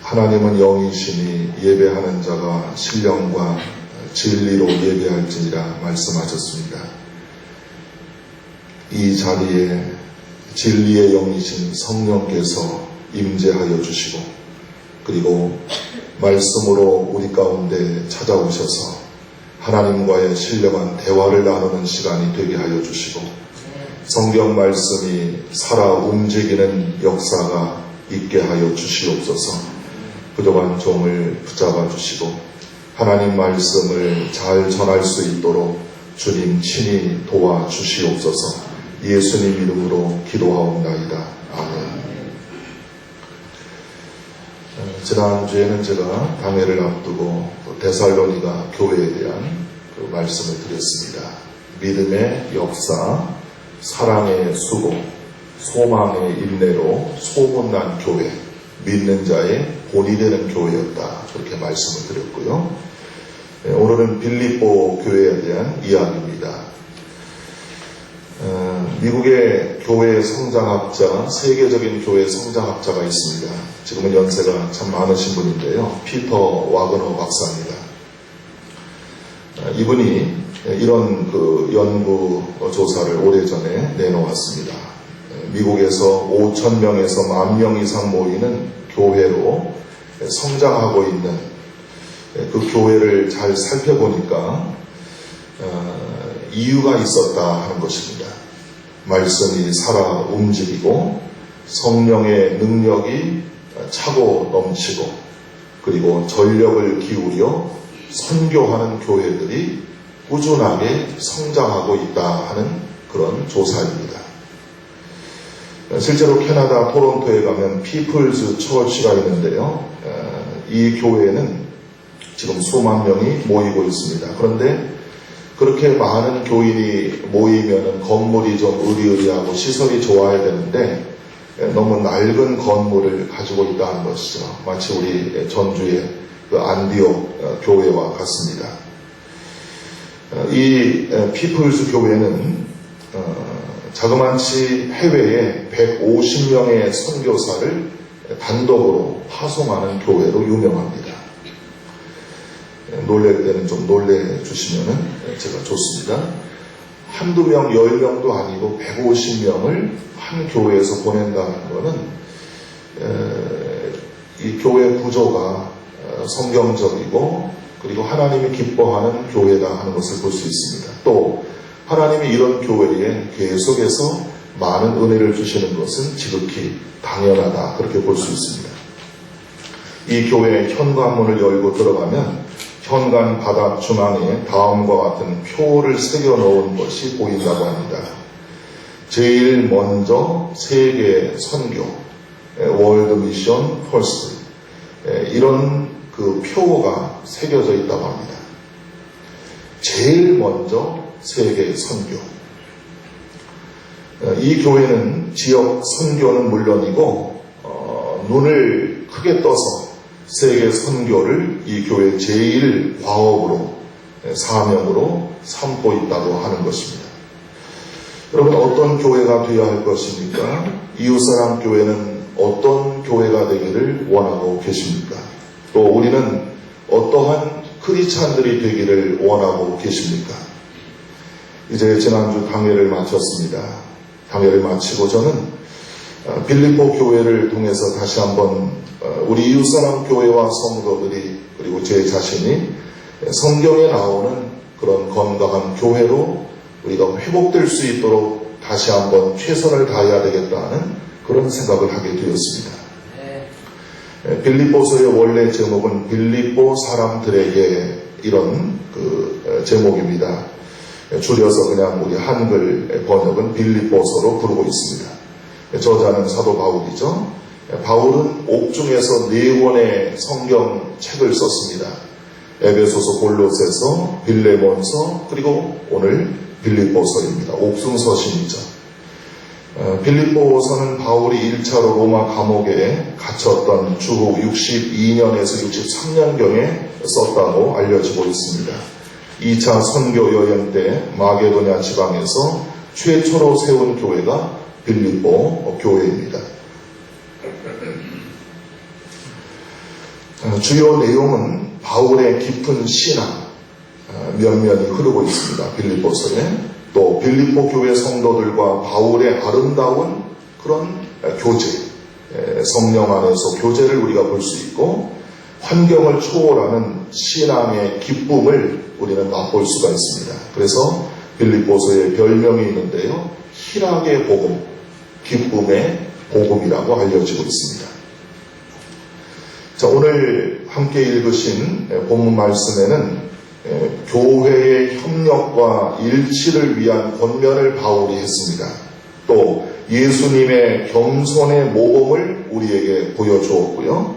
하나님은 영이시니 예배하는 자가 신령과 진리로 예배할지니라 말씀하셨습니다. 이 자리에 진리의 영이신 성령께서 임재하여 주시고, 그리고 말씀으로 우리 가운데 찾아오셔서 하나님과의 신령한 대화를 나누는 시간이 되게 하여 주시고, 성경 말씀이 살아 움직이는 역사가 있게 하여 주시옵소서. 부족한 종을 붙잡아 주시고 하나님 말씀을 잘 전할 수 있도록 주님 친히 도와주시옵소서. 예수님 이름으로 기도하옵나이다. 아멘. 지난주에는 제가 당회를 앞두고 데살로니가 교회에 대한 그 말씀을 드렸습니다. 믿음의 역사, 사랑의 수고, 소망의 인내로 소문난 교회, 믿는 자의 본이 되는 교회였다. 그렇게 말씀을 드렸고요. 오늘은 빌립보 교회에 대한 이야기입니다. 미국의 교회 성장학자, 세계적인 교회 성장학자가 있습니다. 지금은 연세가 참 많으신 분인데요. 피터 와그너 박사입니다. 이분이 이런 그 연구 조사를 오래전에 내놓았습니다. 미국에서 5,000명에서 10,000명 이상 모이는 교회로 성장하고 있는 그 교회를 잘 살펴보니까 이유가 있었다 하는 것입니다. 말씀이 살아 움직이고 성령의 능력이 차고 넘치고, 그리고 전력을 기울여 선교하는 교회들이 꾸준하게 성장하고 있다 하는 그런 조사입니다. 실제로 캐나다 토론토에 가면 피플즈 처치가 있는데요. 이 교회는 지금 수만 명이 모이고 있습니다. 그런데 그렇게 많은 교인이 모이면 건물이 좀 으리으리하고 시설이 좋아야 되는데 너무 낡은 건물을 가지고 있다는 것이죠. 마치 우리 전주의 그 안디옥 교회와 같습니다. 이 피플즈 교회는 자그마치 해외에 150명의 선교사를 단독으로 파송하는 교회로 유명합니다. 놀랄 때는 좀 놀래주시면 제가 좋습니다. 한두 명, 10명도 아니고 150명을 한 교회에서 보낸다는 것은 이 교회 구조가 성경적이고, 그리고 하나님이 기뻐하는 교회다 하는 것을 볼 수 있습니다. 또 하나님이 이런 교회에 계속해서 많은 은혜를 주시는 것은 지극히 당연하다, 그렇게 볼 수 있습니다. 이 교회의 현관문을 열고 들어가면 현관 바닥 중앙에 다음과 같은 표를 새겨 놓은 것이 보인다고 합니다. 제일 먼저 세계 선교, 월드 미션 퍼스트, 이런 그 표가 새겨져 있다고 합니다. 제일 먼저 세계 선교. 이 교회는 지역 선교는 물론이고 눈을 크게 떠서 세계 선교를 이 교회 제일 과업으로, 사명으로 삼고 있다고 하는 것입니다. 여러분, 어떤 교회가 되어야 할 것입니까? 이웃사랑 교회는 어떤 교회가 되기를 원하고 계십니까? 또 우리는 어떠한 크리스찬들이 되기를 원하고 계십니까? 이제 지난주 강해를 마쳤습니다. 강해를 마치고 저는 빌립보 교회를 통해서 다시 한번 우리 이웃사랑 교회와 성도들이, 그리고 제 자신이 성경에 나오는 그런 건강한 교회로 우리가 회복될 수 있도록 다시 한번 최선을 다해야 되겠다는 그런 생각을 하게 되었습니다. 빌립보서의 원래 제목은 빌립보 사람들에게, 이런 그 제목입니다. 줄여서 그냥 우리 한글 번역은 빌립보서로 부르고 있습니다. 저자는 사도 바울이죠. 바울은 옥중에서 4권의 성경책을 썼습니다. 에베소서, 골로새서, 빌레몬서, 그리고 오늘 빌립보서입니다. 옥중서신이죠. 빌립보서는 바울이 1차로 로마 감옥에 갇혔던 주후 62년에서 63년경에 썼다고 알려지고 있습니다. 2차 선교 여행 때 마게도냐 지방에서 최초로 세운 교회가 빌립보 교회입니다. 주요 내용은 바울의 깊은 신앙 면면이 흐르고 있습니다. 빌립보서에. 또 빌립보 교회 성도들과 바울의 아름다운 그런 교제, 성령 안에서 교제를 우리가 볼 수 있고 환경을 초월하는 신앙의 기쁨을 우리는 맛볼 수가 있습니다. 그래서 빌립보서에 별명이 있는데요. 희락의 복음, 기쁨의 복음이라고 알려지고 있습니다. 자, 오늘 함께 읽으신 본문 말씀에는 교회의 협력과 일치를 위한 권면을 바울이 했습니다. 또 예수님의 겸손의 모범을 우리에게 보여주었고요.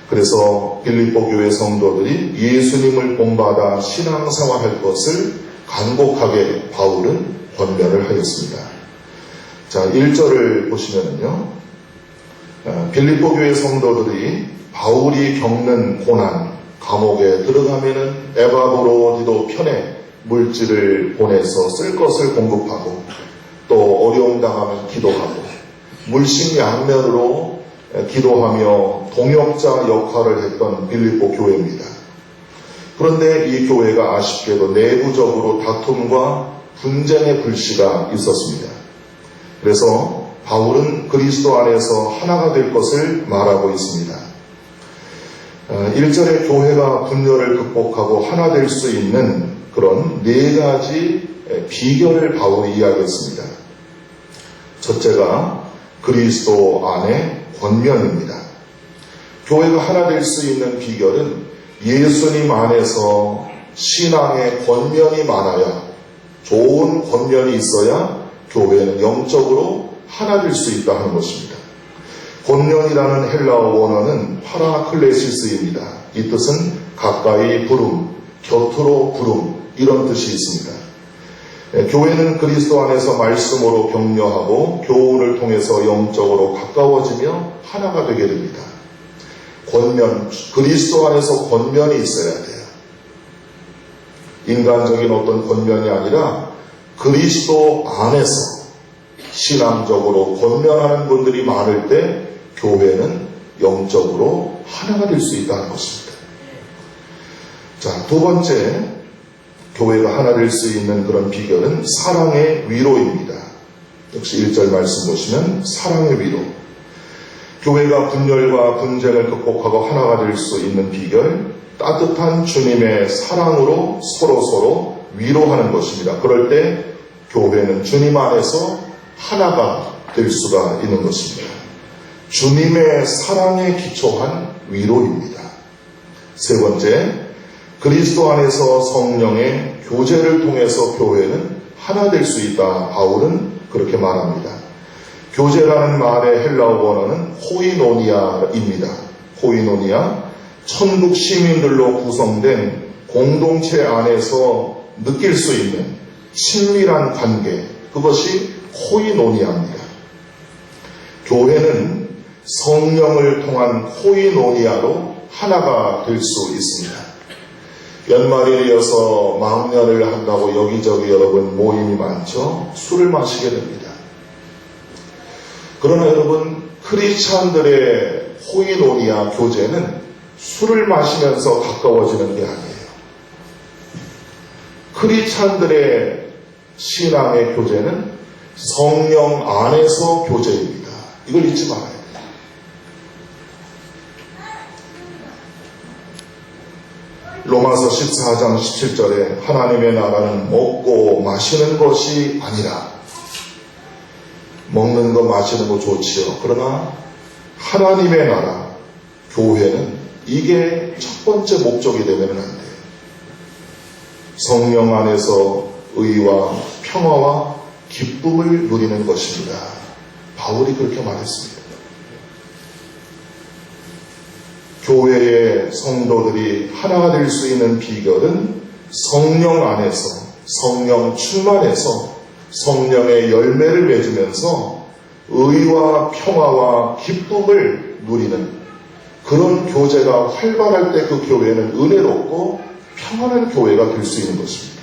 그래서 빌립보 교회 성도들이 예수님을 본받아 신앙생활할 것을 간곡하게 바울은 권면을 하였습니다. 자, 1절을 보시면요. 빌립보 교회 성도들이 바울이 겪는 고난, 감옥에 들어가면은 에바브로디도 편에 물질을 보내서 쓸 것을 공급하고 또 어려움 당하면 기도하고 물심양면으로 기도하며 동역자 역할을 했던 빌립보 교회입니다. 그런데 이 교회가 아쉽게도 내부적으로 다툼과 분쟁의 불씨가 있었습니다. 그래서 바울은 그리스도 안에서 하나가 될 것을 말하고 있습니다. 1절에 교회가 분열을 극복하고 하나 될 수 있는 그런 4가지 비결을 바울이 이야기했습니다. 첫째가 그리스도 안의 권면입니다. 교회가 하나 될 수 있는 비결은 예수님 안에서 신앙의 권면이 많아야, 좋은 권면이 있어야 교회는 영적으로 하나 될 수 있다 하는 것입니다. 권면이라는 헬라어 원어는 파라클레시스입니다. 이 뜻은 가까이 부름, 곁으로 부름, 이런 뜻이 있습니다. 교회는 그리스도 안에서 말씀으로 격려하고 교훈을 통해서 영적으로 가까워지며 하나가 되게 됩니다. 권면, 그리스도 안에서 권면이 있어야 돼요. 인간적인 어떤 권면이 아니라 그리스도 안에서 신앙적으로 권면하는 분들이 많을 때 교회는 영적으로 하나가 될 수 있다는 것입니다. 자, 2번째, 교회가 하나 될 수 있는 그런 비결은 사랑의 위로입니다. 역시 1절 말씀 보시면 사랑의 위로. 교회가 분열과 분쟁을 극복하고 하나가 될 수 있는 비결, 따뜻한 주님의 사랑으로 서로 위로하는 것입니다. 그럴 때 교회는 주님 안에서 하나가 될 수가 있는 것입니다. 주님의 사랑에 기초한 위로입니다. 3번째, 그리스도 안에서 성령의 교제를 통해서 교회는 하나 될 수 있다. 바울은 그렇게 말합니다. 교제라는 말의 헬라어 원어는 코이노니아입니다. 코이노니아, 천국 시민들로 구성된 공동체 안에서 느낄 수 있는 친밀한 관계, 그것이 코이노니아입니다. 교회는 성령을 통한 코이노니아로 하나가 될 수 있습니다. 연말에 이어서 망년을 한다고 여기저기 여러분 모임이 많죠. 술을 마시게 됩니다. 그러나 여러분, 크리스찬들의 코이노니아 교제는 술을 마시면서 가까워지는 게 아니에요. 크리스찬들의 신앙의 교제는 성령 안에서 교제입니다. 이걸 잊지 말아야 돼요. 로마서 14장 17절에 하나님의 나라는 먹고 마시는 것이 아니라, 먹는 거 마시는 거 좋지요. 그러나 하나님의 나라, 교회는 이게 첫 번째 목적이 되면 안 돼요. 성령 안에서 의와 평화와 기쁨을 누리는 것입니다. 바울이 그렇게 말했습니다. 교회의 성도들이 하나가 될 수 있는 비결은 성령 안에서, 성령 충만해서 성령의 열매를 맺으면서 의와 평화와 기쁨을 누리는 그런 교제가 활발할 때 그 교회는 은혜롭고 평안한 교회가 될 수 있는 것입니다.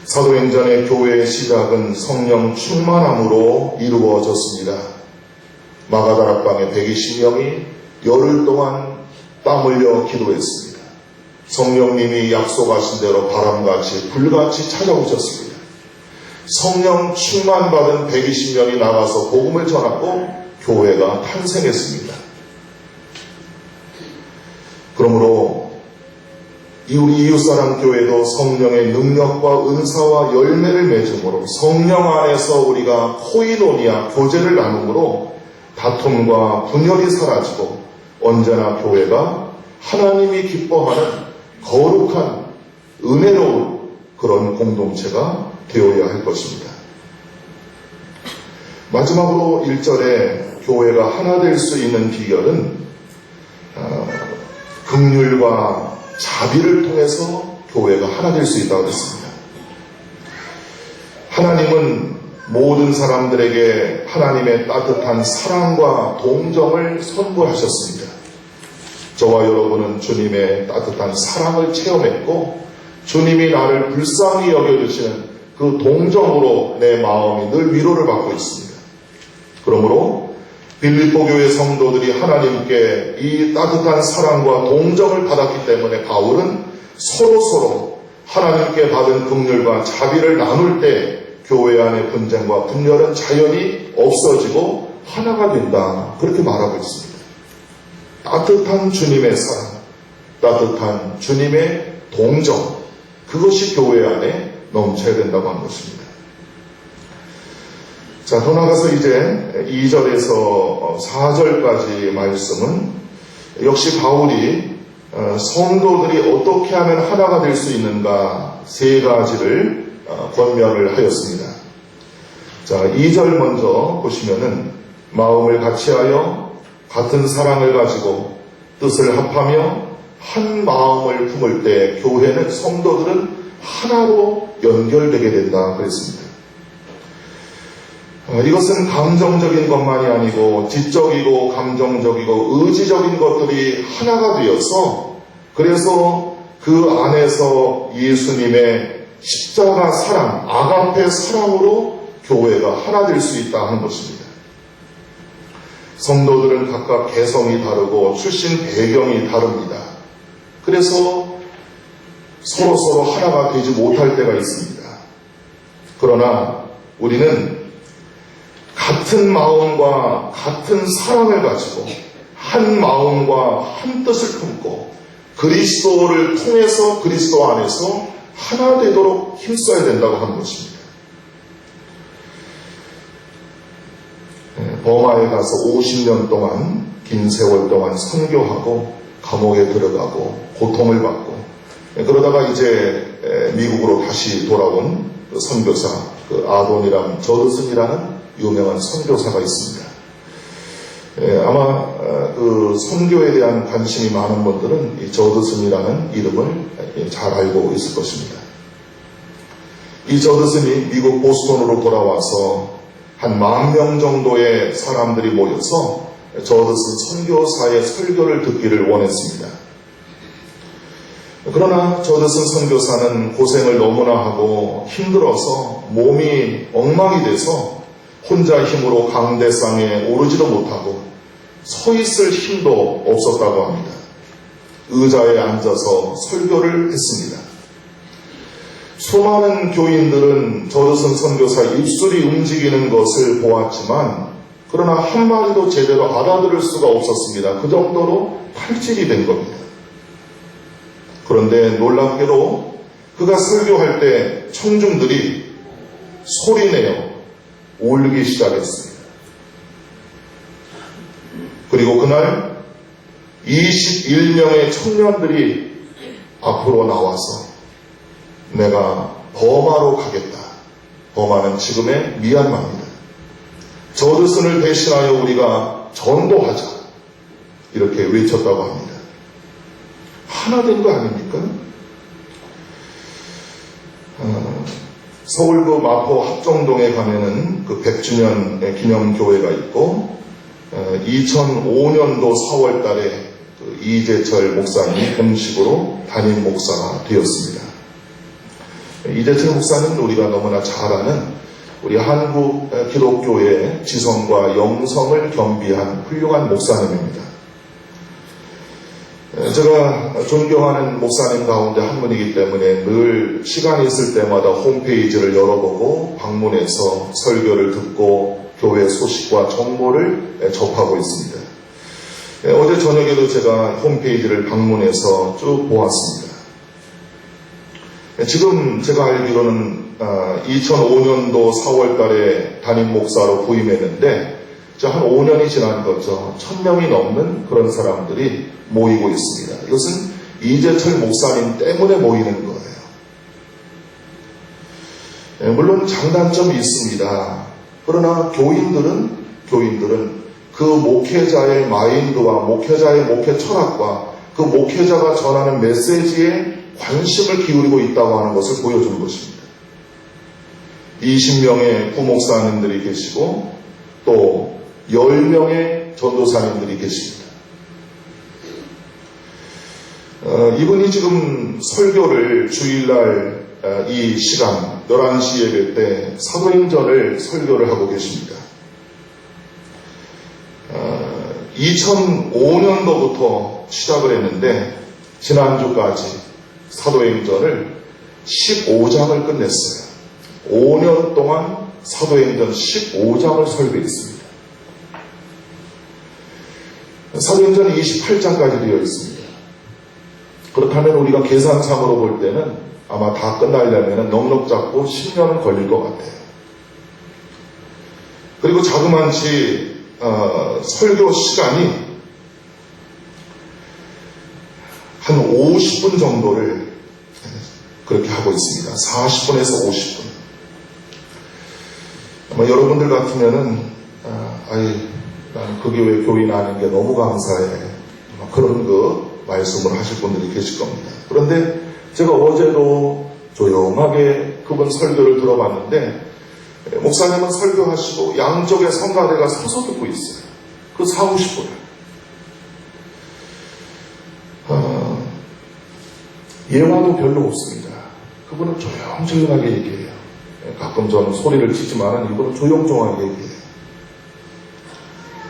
사도행전의 교회의 시작은 성령 충만함으로 이루어졌습니다. 마가다락방에 120명이 열흘 동안 땀 흘려 기도했습니다. 성령님이 약속하신 대로 바람같이 불같이 찾아오셨습니다. 성령 충만받은 120명이 나가서 복음을 전하고 교회가 탄생했습니다. 그러므로 우리 이웃사랑 교회도 성령의 능력과 은사와 열매를 맺음으로 성령 안에서 우리가 코이노니아 교제를 나눔으로 다툼과 분열이 사라지고 언제나 교회가 하나님이 기뻐하는 거룩한 은혜로운 그런 공동체가 되어야 할 것입니다. 마지막으로 1절에 교회가 하나 될 수 있는 비결은 긍휼과 자비를 통해서 교회가 하나 될 수 있다고 했습니다. 하나님은 모든 사람들에게 하나님의 따뜻한 사랑과 동정을 선물하셨습니다. 저와 여러분은 주님의 따뜻한 사랑을 체험했고 주님이 나를 불쌍히 여겨주시는 그 동정으로 내 마음이 늘 위로를 받고 있습니다. 그러므로 빌립보 교회 성도들이 하나님께 이 따뜻한 사랑과 동정을 받았기 때문에 바울은 서로서로 하나님께 받은 긍휼과 자비를 나눌 때 교회 안의 분쟁과 분열은 자연히 없어지고 하나가 된다. 그렇게 말하고 있습니다. 따뜻한 주님의 사랑, 따뜻한 주님의 동정, 그것이 교회 안에 넘쳐야 된다고 하는 것입니다. 자, 더 나아가서 이제 2절에서 4절까지 말씀은 역시 바울이 성도들이 어떻게 하면 하나가 될 수 있는가 세 가지를 권면을 하였습니다. 자, 2절 먼저 보시면은 마음을 같이하여 같은 사랑을 가지고 뜻을 합하며 한 마음을 품을 때 교회는 성도들은 하나로 연결되게 된다 그랬습니다. 이것은 감정적인 것만이 아니고 지적이고 감정적이고 의지적인 것들이 하나가 되어서 그래서 그 안에서 예수님의 십자가 사랑, 아가페 사랑으로 교회가 하나 될 수 있다 하는 것입니다. 성도들은 각각 개성이 다르고 출신 배경이 다릅니다. 그래서 서로서로 하나가 되지 못할 때가 있습니다. 그러나 우리는 같은 마음과 같은 사랑을 가지고 한 마음과 한 뜻을 품고 그리스도를 통해서 그리스도 안에서 하나 되도록 힘써야 된다고 하는 것입니다. 버마에 가서 50년 동안 긴 세월 동안 선교하고 감옥에 들어가고 고통을 받고 그러다가 이제 미국으로 다시 돌아온 선교사 아도니람 저드슨이라는 유명한 선교사가 있습니다. 아마 그 선교에 대한 관심이 많은 분들은 이 저드슨이라는 이름을 잘 알고 있을 것입니다. 이 저드슨이 미국 보스턴으로 돌아와서 한 10,000명 정도의 사람들이 모여서 저드슨 선교사의 설교를 듣기를 원했습니다. 그러나 저드슨 선교사는 고생을 너무나 하고 힘들어서 몸이 엉망이 돼서 혼자 힘으로 강대상에 오르지도 못하고 서 있을 힘도 없었다고 합니다. 의자에 앉아서 설교를 했습니다. 수많은 교인들은 저드슨 선교사 입술이 움직이는 것을 보았지만 그러나 한마디도 제대로 알아들을 수가 없었습니다. 그 정도로 탈질이 된 겁니다. 그런데 놀랍게도 그가 설교할 때 청중들이 소리내어 울기 시작했습니다. 그리고 그날 21명의 청년들이 앞으로 나와서 내가 버마로 가겠다. 버마는 지금의 미얀마입니다. 저드슨을 대신하여 우리가 전도하자. 이렇게 외쳤다고 합니다. 하나 된 거 아닙니까? 서울구 마포 합정동에 가면은 그 100주년 기념교회가 있고 2005년도 4월 달에 그 이재철 목사님이 공식으로 담임 목사가 되었습니다. 이재철 목사는 우리가 너무나 잘 아는 우리 한국 기독교의 지성과 영성을 겸비한 훌륭한 목사님입니다. 제가 존경하는 목사님 가운데 한 분이기 때문에 늘 시간이 있을 때마다 홈페이지를 열어보고 방문해서 설교를 듣고 교회 소식과 정보를 접하고 있습니다. 어제 저녁에도 제가 홈페이지를 방문해서 쭉 보았습니다. 지금 제가 알기로는 2005년도 4월 달에 담임 목사로 부임했는데 한 5년이 지난 거죠. 1000명이 넘는 그런 사람들이 모이고 있습니다. 이것은 이재철 목사님 때문에 모이는 거예요. 물론 장단점이 있습니다. 그러나 교인들은 그 목회자의 마인드와 목회자의 목회 철학과 그 목회자가 전하는 메시지에 관심을 기울이고 있다고 하는 것을 보여주는 것입니다. 20명의 부목사님들이 계시고 또 10명의 전도사님들이 계십니다. 이분이 지금 설교를 주일날 이 시간 11시 예배 때 사도행전을 설교를 하고 계십니다. 2005년도부터 시작을 했는데 지난주까지 사도행전을 15장을 끝냈어요. 5년 동안 사도행전 15장을 설교했습니다. 사도행전은 28장까지 되어 있습니다. 그렇다면 우리가 계산상으로 볼 때는 아마 다 끝나려면 넉넉 잡고 10년은 걸릴 것 같아요. 그리고 자그마치 설교 시간이 한 50분 정도를 그렇게 하고 있습니다. 40분에서 50분. 아마 여러분들 같으면은 나는 그 교회 교인 아닌 게 너무 감사해. 그런 말씀을 하실 분들이 계실 겁니다. 그런데 제가 어제도 조용하게 그분 설교를 들어봤는데 목사님은 설교하시고 양쪽에 성가대가 서서 듣고 있어요. 그 40, 50분을. 예화도 별로 없습니다. 그분은 조용조용하게 얘기해요. 가끔 저는 소리를 치지만 이분은 조용조용하게 얘기해요.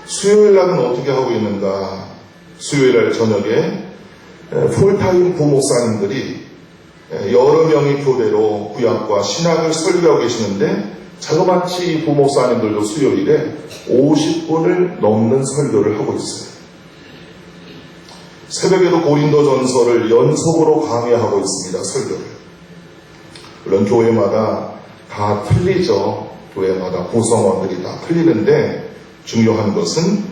수요일날은 어떻게 하고 있는가? 수요일날 저녁에 풀타임 부목사님들이 여러 명의 교대로 구약과 신학을 설교하고 계시는데 자그마치 이 부목사님들도 수요일에 50분을 넘는 설교를 하고 있어요. 새벽에도 고린도전서를 연속으로 강의하고 있습니다. 설교를. 물론 교회마다 다 틀리죠. 교회마다 구성원들이 다 틀리는데 중요한 것은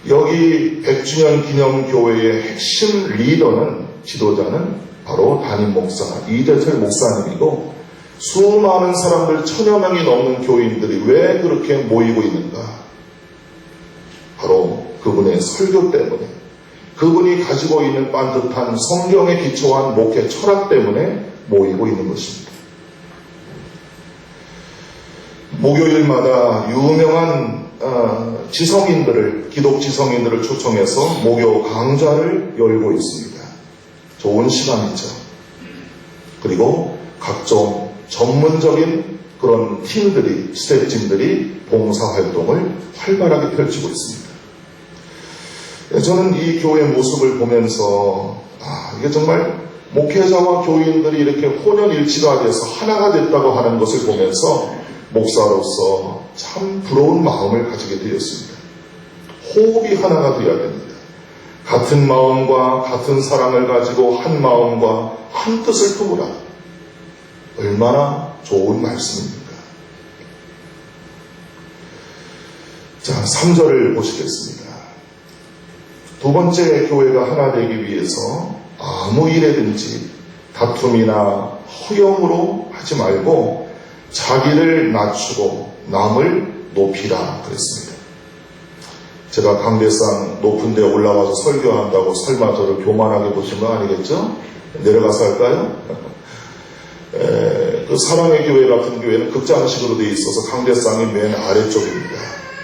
여기 100주년 기념교회의 핵심 리더는 지도자는 바로 담임 목사 이재철 목사님이고 수많은 사람들 1000여 명이 넘는 교인들이 왜 그렇게 모이고 있는가? 바로 그분의 설교 때문에 그분이 가지고 있는 반듯한 성경에 기초한 목회 철학 때문에 모이고 있는 것입니다. 목요일마다 유명한 기독 지성인들을 초청해서 목요 강좌를 열고 있습니다. 좋은 시간이죠. 그리고 각종 전문적인 그런 팀들이, 스태프진들이 봉사활동을 활발하게 펼치고 있습니다. 저는 이 교회 모습을 보면서 이게 정말 목회자와 교인들이 이렇게 혼연일치가 돼서 하나가 됐다고 하는 것을 보면서 목사로서 참 부러운 마음을 가지게 되었습니다. 호흡이 하나가 되어야 됩니다. 같은 마음과 같은 사랑을 가지고 한 마음과 한 뜻을 품으라. 얼마나 좋은 말씀입니까? 자, 3절을 보시겠습니다. 두 번째 교회가 하나 되기 위해서 아무 일에든지 다툼이나 허영으로 하지 말고 자기를 낮추고 남을 높이라 그랬습니다. 제가 강대상 높은 데 올라가서 설교한다고 설마 저를 교만하게 보신 거 아니겠죠? 내려가서 할까요? 그 사랑의 교회 같은 교회는 극장식으로 되어 있어서 강대상이 맨 아래쪽입니다.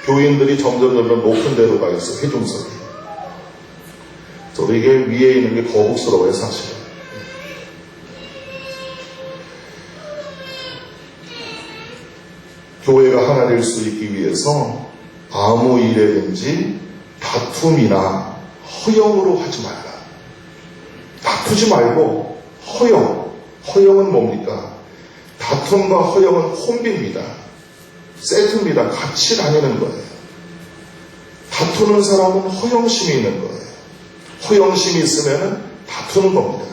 교인들이 점점 높은 데로 가 있어, 회중석이. 저도 이게 위에 있는 게 거북스러워요, 사실은. 교회가 하나 될 수 있기 위해서 아무 일에든지 다툼이나 허영으로 하지 말라. 다투지 말고 허영은 뭡니까? 다툼과 허영은 콤비입니다. 세트입니다. 같이 다니는 거예요. 다투는 사람은 허영심이 있는 거예요. 허영심이 있으면 다투는 겁니다.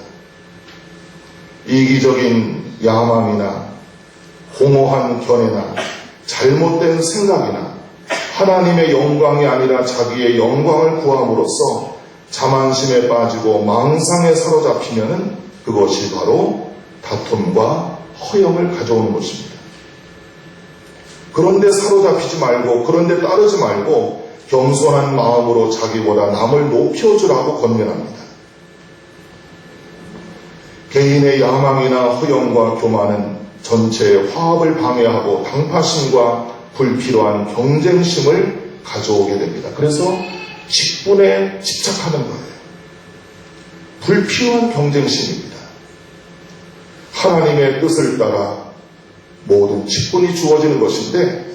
이기적인 야망이나 공허한 견해나 잘못된 생각이나 하나님의 영광이 아니라 자기의 영광을 구함으로써 자만심에 빠지고 망상에 사로잡히면 그것이 바로 다툼과 허영을 가져오는 것입니다. 그런데 사로잡히지 말고, 그런데 따르지 말고 겸손한 마음으로 자기보다 남을 높여주라고 권면합니다. 개인의 야망이나 허영과 교만은 전체의 화합을 방해하고 당파심과 불필요한 경쟁심을 가져오게 됩니다. 그래서 직분에 집착하는 거예요. 불필요한 경쟁심입니다. 하나님의 뜻을 따라 모든 직분이 주어지는 것인데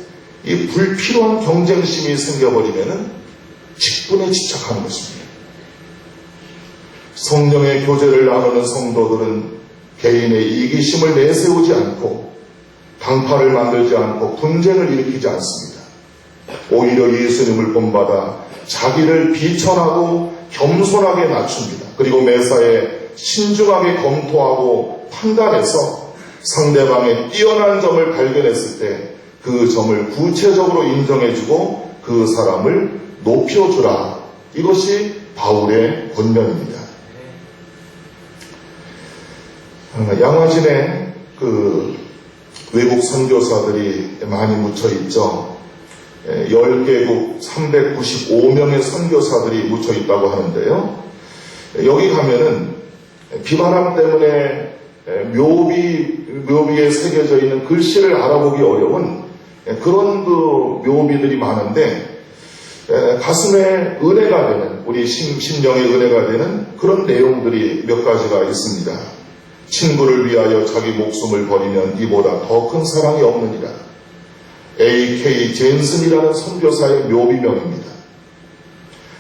이 불필요한 경쟁심이 생겨버리면 직분에 집착하는 것입니다. 성령의 교제를 나누는 성도들은 개인의 이기심을 내세우지 않고 당파를 만들지 않고 분쟁을 일으키지 않습니다. 오히려 예수님을 본받아 자기를 비천하고 겸손하게 낮춥니다. 그리고 매사에 신중하게 검토하고 판단해서 상대방의 뛰어난 점을 발견했을 때 그 점을 구체적으로 인정해주고 그 사람을 높여주라. 이것이 바울의 권면입니다. 양화진에 외국 선교사들이 많이 묻혀 있죠. 10개국 395명의 선교사들이 묻혀 있다고 하는데요. 여기 가면은 비바람 때문에 묘비에 새겨져 있는 글씨를 알아보기 어려운 그런 묘비들이 많은데 가슴에 은혜가 되는, 우리 심령에 은혜가 되는 그런 내용들이 몇 가지가 있습니다. 친구를 위하여 자기 목숨을 버리면 이보다 더 큰 사랑이 없느니라. A.K. 젠슨이라는 선교사의 묘비명입니다.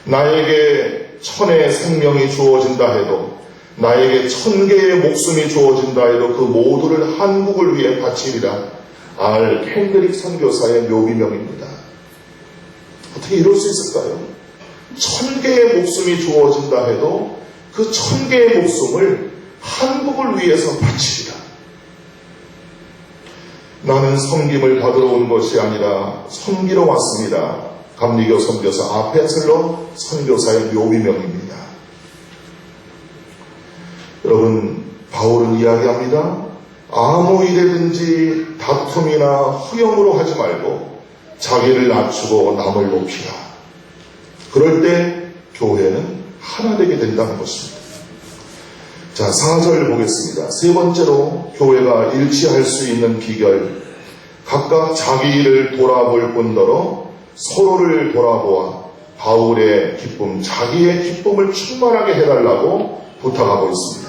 나에게 1000의 생명이 주어진다 해도, 나에게 1000개의 목숨이 주어진다 해도 그 모두를 한국을 위해 바치리라. 알 켄드릭 선교사의 묘비명입니다. 어떻게 이럴 수 있을까요? 1000개의 목숨이 주어진다 해도 그 1000개의 목숨을 한국을 위해서 바치리라. 나는 섬김을 받으러 온 것이 아니라 섬기러 왔습니다. 감리교 선교사 아페슬로 선교사의 묘비명입니다. 여러분, 바울은 이야기합니다. 아무 일에든지 다툼이나 허영으로 하지 말고 자기를 낮추고 남을 높이라. 그럴 때 교회는 하나 되게 된다는 것입니다. 자, 4절 보겠습니다. 세 번째로 교회가 일치할 수 있는 비결, 각각 자기 일을 돌아볼 뿐더러 서로를 돌아보아 바울의 기쁨, 자기의 기쁨을 충만하게 해달라고 부탁하고 있습니다.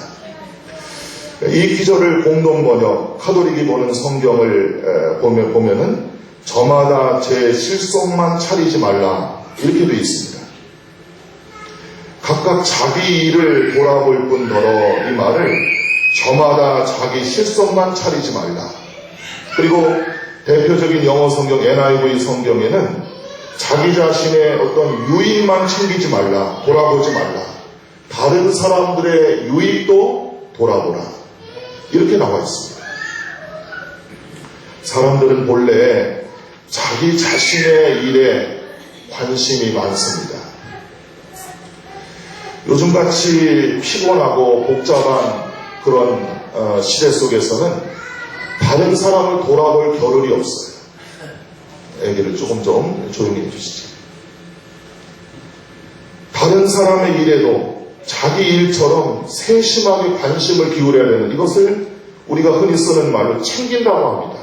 이 기절을 공동번역, 카톨릭이 보는 성경을 보면은 저마다 제 실속만 차리지 말라 이렇게 되어 있습니다. 각각 자기 일을 돌아볼 뿐더러 이 말을 저마다 자기 실속만 차리지 말라. 그리고 대표적인 영어 성경 NIV 성경에는 자기 자신의 어떤 유익만 챙기지 말라, 돌아보지 말라. 다른 사람들의 유익도 돌아보라. 이렇게 나와 있습니다. 사람들은 본래 자기 자신의 일에 관심이 많습니다. 요즘같이 피곤하고 복잡한 그런 시대 속에서는 다른 사람을 돌아볼 겨를이 없어요. 애기를 조금 조용히 해주시죠. 다른 사람의 일에도 자기 일처럼 세심하게 관심을 기울여야 되는, 이것을 우리가 흔히 쓰는 말로 챙긴다고 합니다.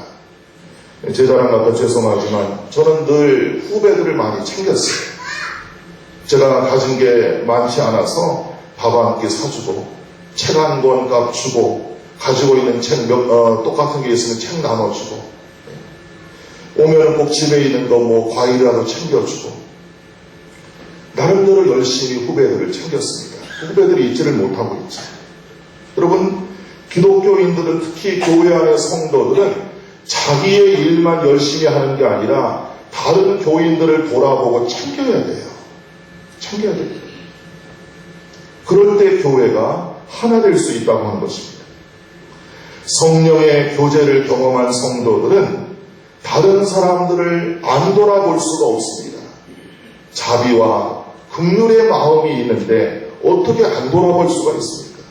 제 자랑 같아 죄송하지만 저는 늘 후배들을 많이 챙겼어요. 제가 가진 게 많지 않아서 밥 한 끼 사주고 책 한 권 값 주고 가지고 있는 책 똑같은 게 있으면 책 나눠주고 오면은 꼭 집에 있는 거 과일이라도 챙겨주고 나름대로 열심히 후배들을 챙겼습니다. 후배들이 있지를 못하고 있죠. 여러분, 기독교인들은, 특히 교회 안의 성도들은 자기의 일만 열심히 하는 게 아니라 다른 교인들을 돌아보고 챙겨야 돼요. 챙겨야 돼요. 그럴 때 교회가 하나 될 수 있다고 하는 것입니다. 성령의 교제를 경험한 성도들은 다른 사람들을 안 돌아볼 수가 없습니다. 자비와 긍휼의 마음이 있는데 어떻게 안 돌아볼 수가 있습니까?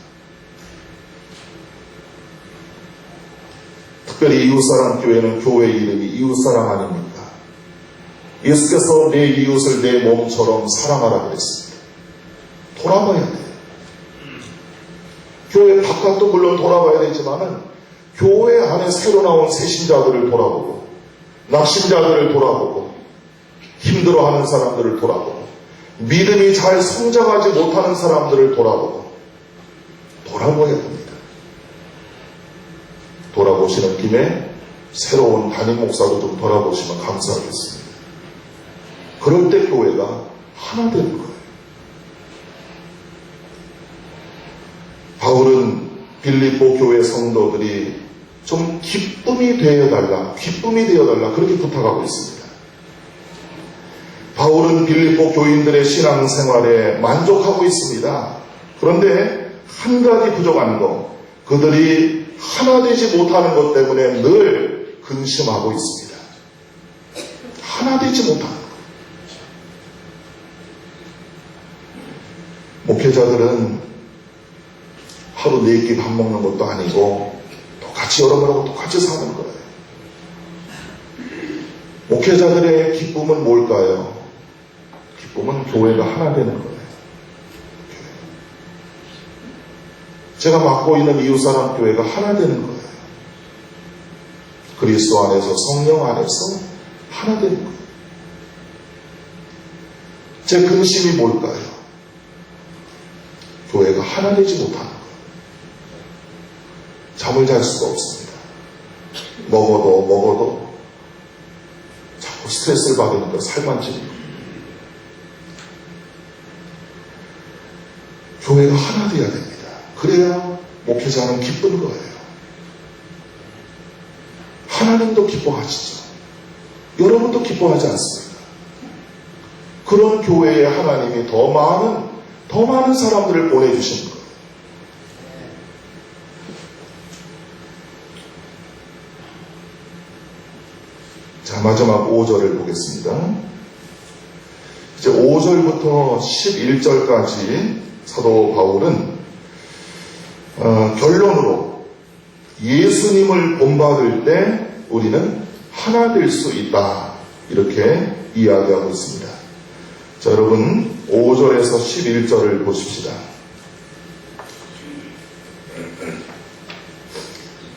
특별히 이웃사랑 교회는 교회 이름이 이웃사랑 아닙니까? 예수께서 내 이웃을 내 몸처럼 사랑하라 그랬습니다. 돌아봐야 돼요. 교회 바깥도 물론 돌아봐야 되지만은 교회 안에 새로 나온 새신자들을 돌아보고 낙심자들을 돌아보고 힘들어하는 사람들을 돌아보고 믿음이 잘 성장하지 못하는 사람들을 돌아봐야 됩니다. 돌아보시는 김에 새로운 담임 목사도 좀 돌아보시면 감사하겠습니다. 그럴 때 교회가 하나 되는 거예요. 바울은 빌립보 교회 성도들이 좀 기쁨이 되어달라 그렇게 부탁하고 있습니다. 바울은 빌립보 교인들의 신앙생활에 만족하고 있습니다. 그런데 한 가지 부족한 것, 그들이 하나 되지 못하는 것 때문에 늘 근심하고 있습니다. 하나 되지 못하는 것. 목회자들은 하루 4끼 밥 먹는 것도 아니고 똑같이 여러분하고 똑같이 사는 거예요. 목회자들의 기쁨은 뭘까요? 기쁨은 교회가 하나 되는 거예요. 제가 맡고 있는 이웃사랑 교회가 하나 되는 거예요. 그리스도 안에서, 성령 안에서 하나 되는 거예요. 제 근심이 뭘까요? 교회가 하나 되지 못하는 거예요. 잠을 잘 수가 없습니다. 먹어도 자꾸 스트레스를 받으니까 살만 찌니까. 교회가 하나 되어야 됩니다. 그래야 목회자는 기쁜 거예요. 하나님도 기뻐하시죠. 여러분도 기뻐하지 않습니까? 그런 교회에 하나님이 더 많은 사람들을 보내주신 거예요. 자, 마지막 5절을 보겠습니다. 이제 5절부터 11절까지 사도 바울은 결론으로 예수님을 본받을 때 우리는 하나 될 수 있다, 이렇게 이야기하고 있습니다. 자, 여러분 5절에서 11절을 보십시다.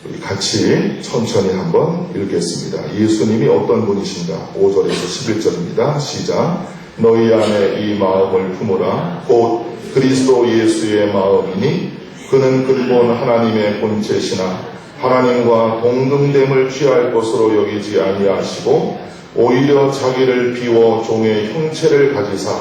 우리 같이 천천히 한번 읽겠습니다. 예수님이 어떤 분이신가? 5절에서 11절입니다. 시작. 너희 안에 이 마음을 품으라. 곧 그리스도 예수의 마음이니 그는 근본 하나님의 본체시나 하나님과 동등됨을 취할 것으로 여기지 아니하시고 오히려 자기를 비워 종의 형체를 가지사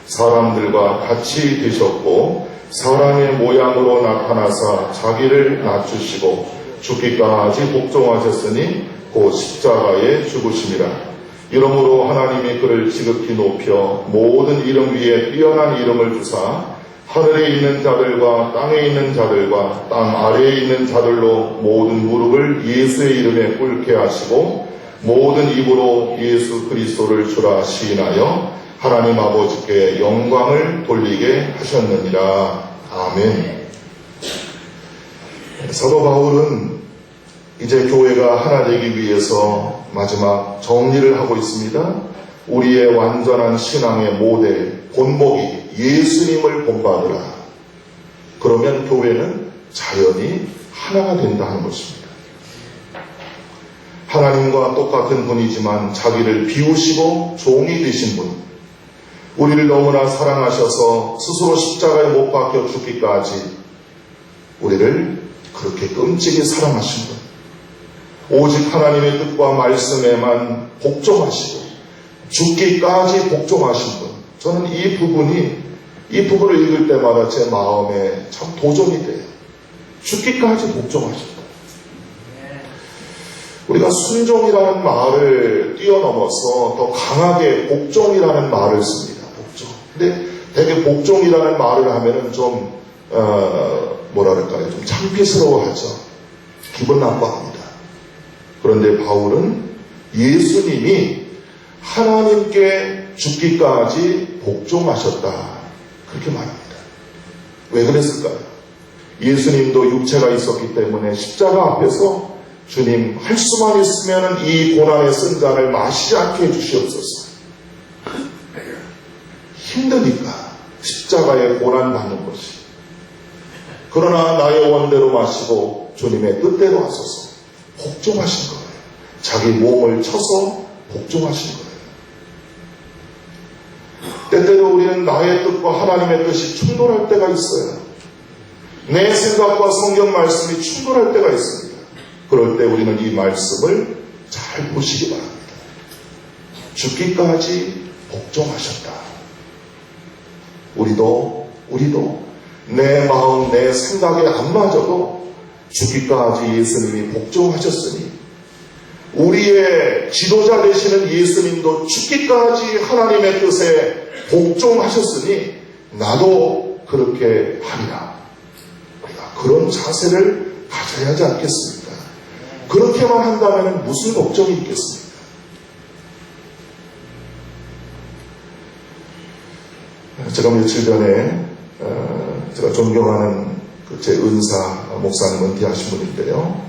사람들과 같이 되셨고 사람의 모양으로 나타나사 자기를 낮추시고 죽기까지 복종하셨으니 곧 십자가에 죽으심이라. 이러므로 하나님이 그를 지극히 높여 모든 이름 위에 뛰어난 이름을 주사 하늘에 있는 자들과 땅에 있는 자들과 땅 아래에 있는 자들로 모든 무릎을 예수의 이름에 꿇게 하시고 모든 입으로 예수 그리스도를 주라 시인하여 하나님 아버지께 영광을 돌리게 하셨느니라. 아멘. 사도 바울은 이제 교회가 하나 되기 위해서 마지막 정리를 하고 있습니다. 우리의 완전한 신앙의 모델, 본보기, 예수님을 본받으라. 그러면 교회는 자연히 하나가 된다 하는 것입니다. 하나님과 똑같은 분이지만 자기를 비우시고 종이 되신 분, 우리를 너무나 사랑하셔서 스스로 십자가에 못 박혀 죽기까지 우리를 그렇게 끔찍이 사랑하신 분, 오직 하나님의 뜻과 말씀에만 복종하시고 죽기까지 복종하신 분, 저는 이 부분을 읽을 때마다 제 마음에 참 도전이 돼요. 죽기까지 복종하셨다. 우리가 순종이라는 말을 뛰어넘어서 더 강하게 복종이라는 말을 씁니다. 복종. 근데 되게 복종이라는 말을 하면은 좀 뭐랄까요, 좀 창피스러워하죠. 기분 나빠합니다. 그런데 바울은 예수님이 하나님께 죽기까지 복종하셨다, 그렇게 말합니다. 왜 그랬을까요? 예수님도 육체가 있었기 때문에 십자가 앞에서 주님, 할 수만 있으면 이 고난의 쓴 잔을 마시지 않게 해주시옵소서. 힘드니까 십자가에 고난 받는 것이. 그러나 나의 원대로 마시고 주님의 뜻대로 하소서. 복종하신 거예요. 자기 몸을 쳐서 복종하신 거예요. 때때로 우리는 나의 뜻과 하나님의 뜻이 충돌할 때가 있어요. 내 생각과 성경 말씀이 충돌할 때가 있습니다. 그럴 때 우리는 이 말씀을 잘 보시기 바랍니다. 죽기까지 복종하셨다. 우리도 내 마음, 내 생각에 안 맞아도 죽기까지 예수님이 복종하셨으니, 우리의 지도자 되시는 예수님도 죽기까지 하나님의 뜻에 복종하셨으니 나도 그렇게 하리라. 우리가 그런 자세를 가져야 하지 않겠습니까? 그렇게만 한다면 무슨 걱정이 있겠습니까? 제가 며칠 전에 제가 존경하는 제 은사 목사님, 은퇴하신 분인데요,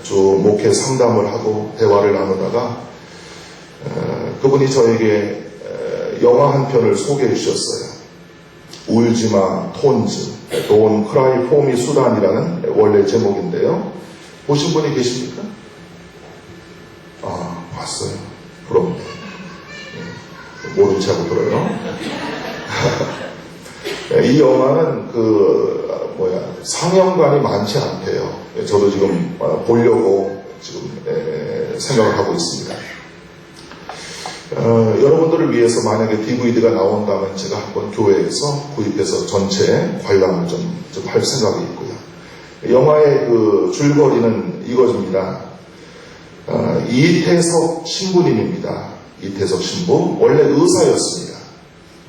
쭉 목회 상담을 하고 대화를 나누다가 그분이 저에게 영화 한 편을 소개해 주셨어요. 울지마 톤즈, Don't Cry For Me 수단이라는 원래 제목인데요. 보신 분이 계십니까? 아, 봤어요. 부럽네. 모른 체 하고 들어요. 이 영화는 상영관이 많지 않대요. 저도 지금 보려고 지금 생각을 하고 있습니다. 여러분들을 위해서 만약에 DVD가 나온다면 제가 한번 교회에서 구입해서 전체 관람을 좀 할 생각이 있고요. 영화의 그 줄거리는 이것입니다. 이태석 신부님입니다. 이태석 신부, 원래 의사였습니다.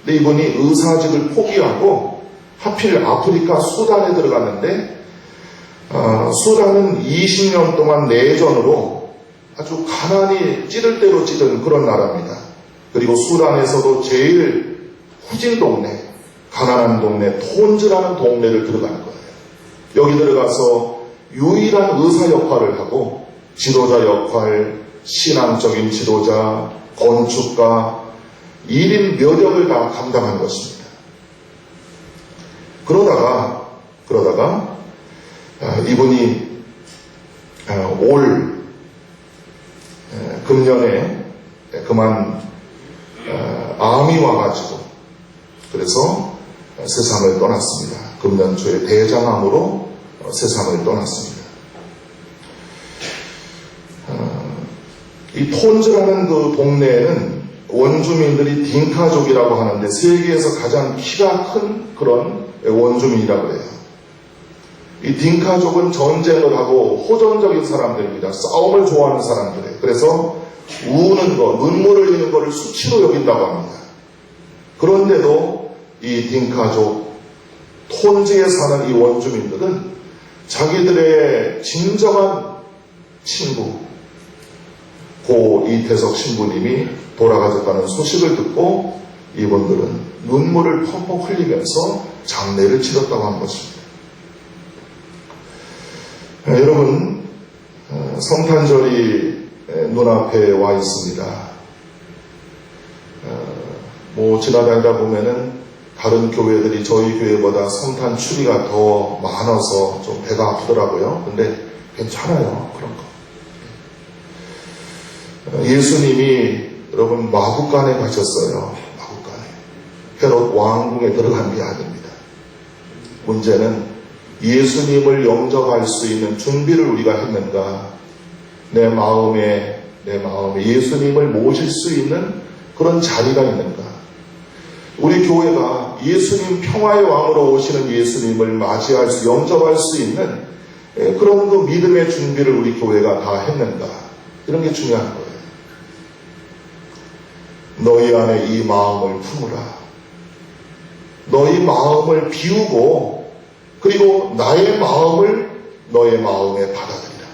근데 이분이 의사직을 포기하고 하필 아프리카 수단에 들어갔는데, 수단은 20년 동안 내전으로 아주 가난이 찌를 대로 찌든 그런 나라입니다. 그리고 수단에서도 제일 후진 동네, 가난한 동네, 톤즈라는 동네를 들어간 거예요. 여기 들어가서 유일한 의사 역할을 하고, 지도자 역할, 신앙적인 지도자, 건축가, 1인 몇역을 다 감당한 것입니다. 그러다가 이분이 올 금년에 그만 암이 와가지고, 그래서 세상을 떠났습니다. 금년 초에 대장암으로 세상을 떠났습니다. 이 톤즈라는 그 동네에는 원주민들이 딩카족이라고 하는데 세계에서 가장 키가 큰 그런 원주민이라고 해요. 이 딩카족은 전쟁을 하고 호전적인 사람들입니다. 싸움을 좋아하는 사람들이에요. 그래서 우는 거, 눈물을 흘리는 것을 수치로 여긴다고 합니다. 그런데도 이 딩카족, 톤즈에 사는 이 원주민들은 자기들의 진정한 친구, 고 이태석 신부님이 돌아가셨다는 소식을 듣고 이분들은 눈물을 펑펑 흘리면서 장례를 치렀다고 한 것입니다. 여러분, 성탄절이 눈앞에 와 있습니다. 지나다니다 보면은 다른 교회들이 저희 교회보다 성탄 추리가 더 많아서 좀 배가 아프더라고요. 근데 괜찮아요, 그런 거. 예수님이 여러분 마구간에 가셨어요. 마구간에. 헤롯 왕궁에 들어간 게 아닙니다. 문제는 예수님을 영접할 수 있는 준비를 우리가 했는가, 내 마음에 예수님을 모실 수 있는 그런 자리가 있는가. 우리 교회가 예수님 평화의 왕으로 오시는 예수님을 맞이할 수, 영접할 수 있는 그런 그 믿음의 준비를 우리 교회가 다 했는가, 이런 게 중요한 거예요. 너희 안에 이 마음을 품으라. 너희 마음을 비우고, 그리고 나의 마음을 너의 마음에 받아들이라.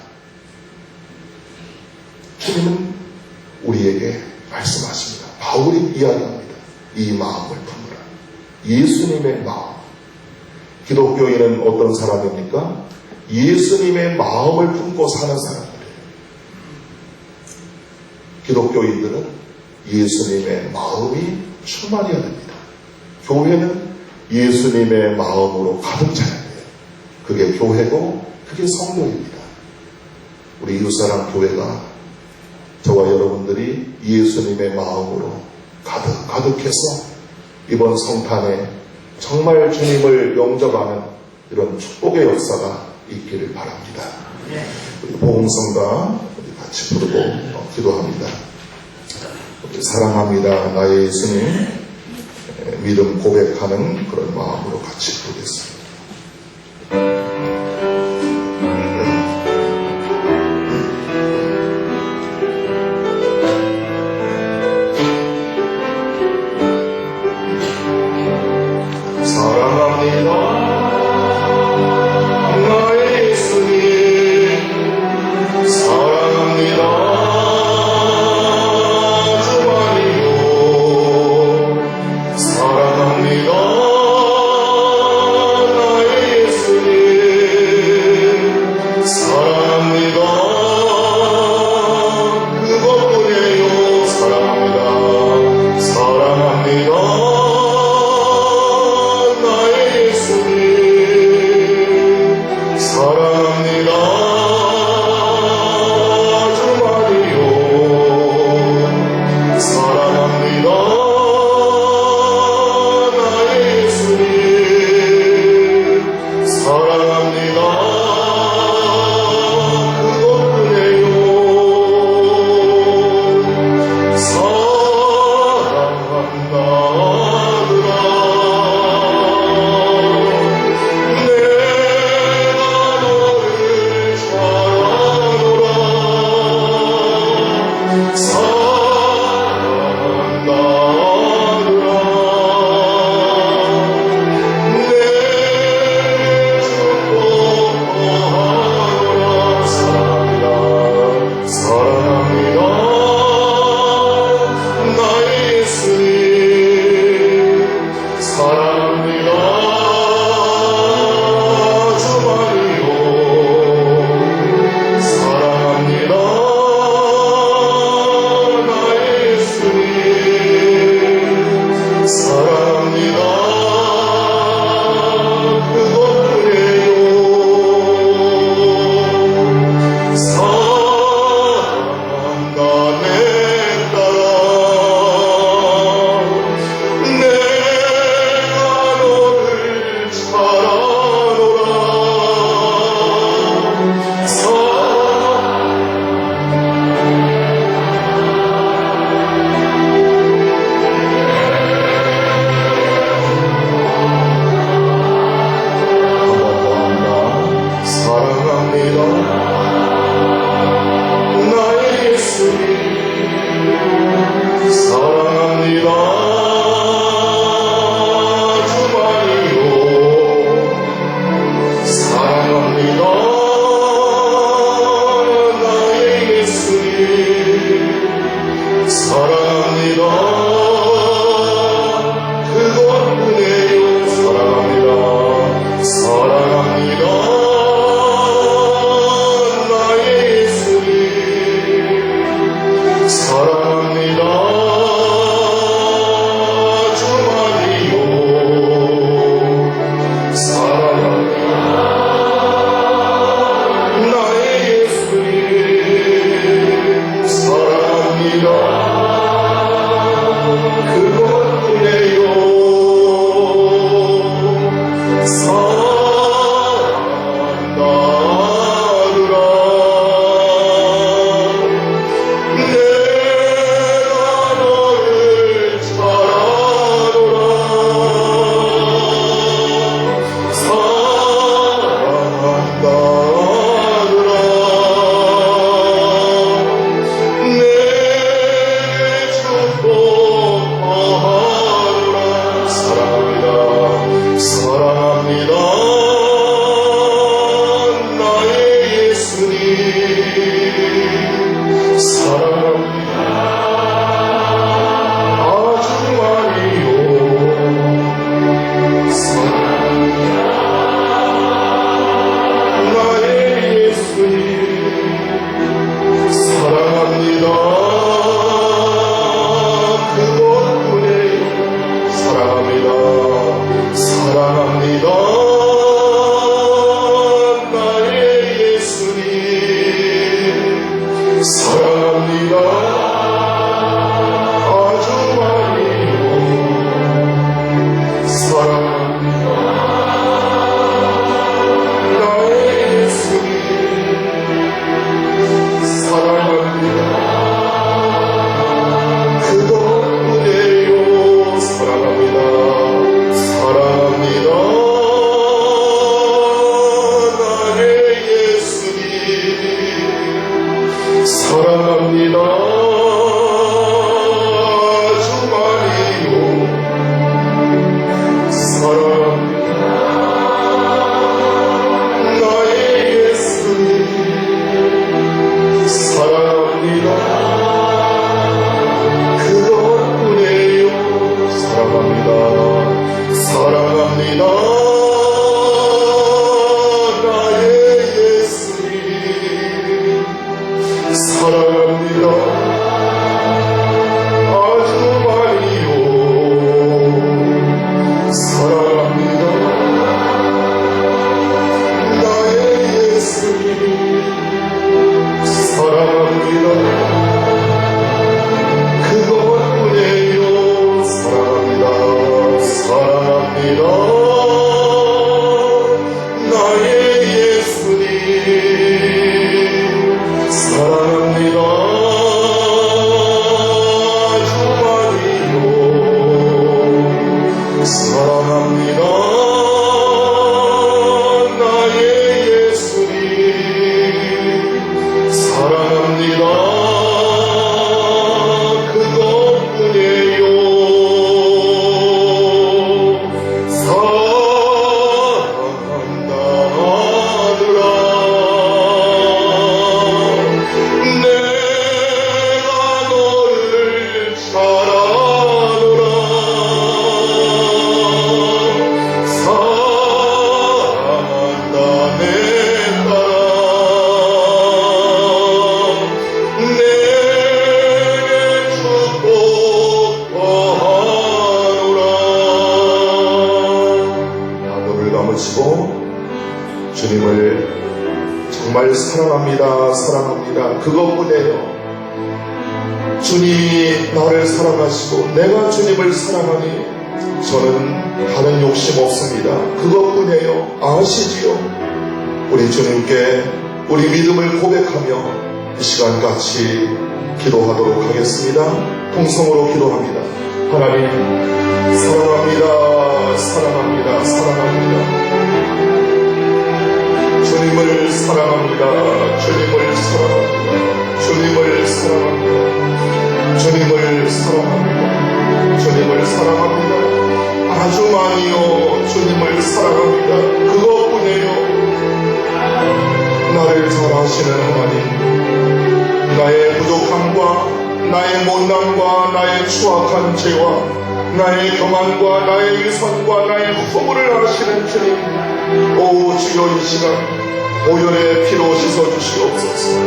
주님은 우리에게 말씀하십니다. 바울이 이야기합니다. 이 마음을 품으라. 예수님의 마음. 기독교인은 어떤 사람입니까? 예수님의 마음을 품고 사는 사람들이에요. 기독교인들은 예수님의 마음이 충만해야 됩니다. 교회는 예수님의 마음으로 가득 차야 돼요. 그게 교회고 그게 성도입니다. 우리 이웃사랑 교회가 저와 여러분들이 예수님의 마음으로 가득해서 이번 성탄에 정말 주님을 영접하는 이런 축복의 역사가 있기를 바랍니다. 우리 보응성가 같이 부르고 기도합니다. 사랑합니다 나의 예수님, 믿음 고백하는 그런 마음으로 같이 부르겠습니다. 사랑합니다 나의 예수님 사랑합니다 그것뿐이에요 사랑한다 하느라 내가 너를 잘하노라 사랑한다 내 딸아 내게 축복 더하노라 눈을 감으시고 주님을 정말 사랑합니다 사랑합니다 그것뿐이에요 주님이 나를 사랑하시고 내가 주님을 사랑하니 저는 다른 욕심 없습니다 그것뿐이에요 아시지요 우리 주님께 우리 믿음을 고백하며 이 시간 같이 기도하도록 하겠습니다 통성으로 기도합니다 하나님 사랑합니다 사랑합니다 사랑합니다 주님을 사랑합니다 주님을 사랑합니다 주님을 사랑합니다 주님을 사랑합니다 주님을 사랑합니다 아주 많이요 주님을 사랑합니다 그것뿐이에요 나를 잘 아시는 하나님 나의 부족함과 나의 못남과 나의 추악한 죄와 나의 교만과 나의 위선과 나의 허물을 아시는 주님 오 주여 이 시간 보혈의 피로 씻어주시옵소서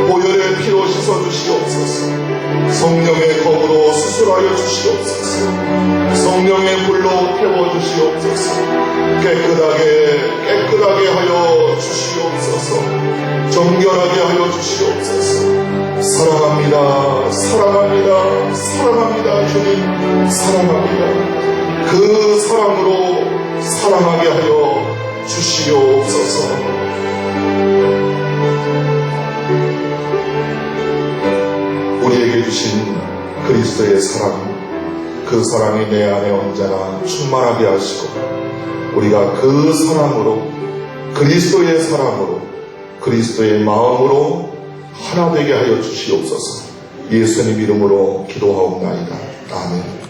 보혈의 피로 씻어주시옵소서 성령의 검으로 수술하여 주시옵소서 성령의 불로 태워주시옵소서 깨끗하게 하여 주시옵소서 정결하게 하여 주시옵소서 사랑합니다 사랑합니다 사랑합니다 주님 사랑합니다 그 사랑으로 사랑하게 하여 주시옵소서 우리에게 주신 그리스도의 사랑 그 사랑이 내 안에 언제나 충만하게 하시고 우리가 그 사랑으로 그리스도의 사랑으로 그리스도의 마음으로 하나 되게 하여 주시옵소서 예수님 이름으로 기도하옵나이다 아멘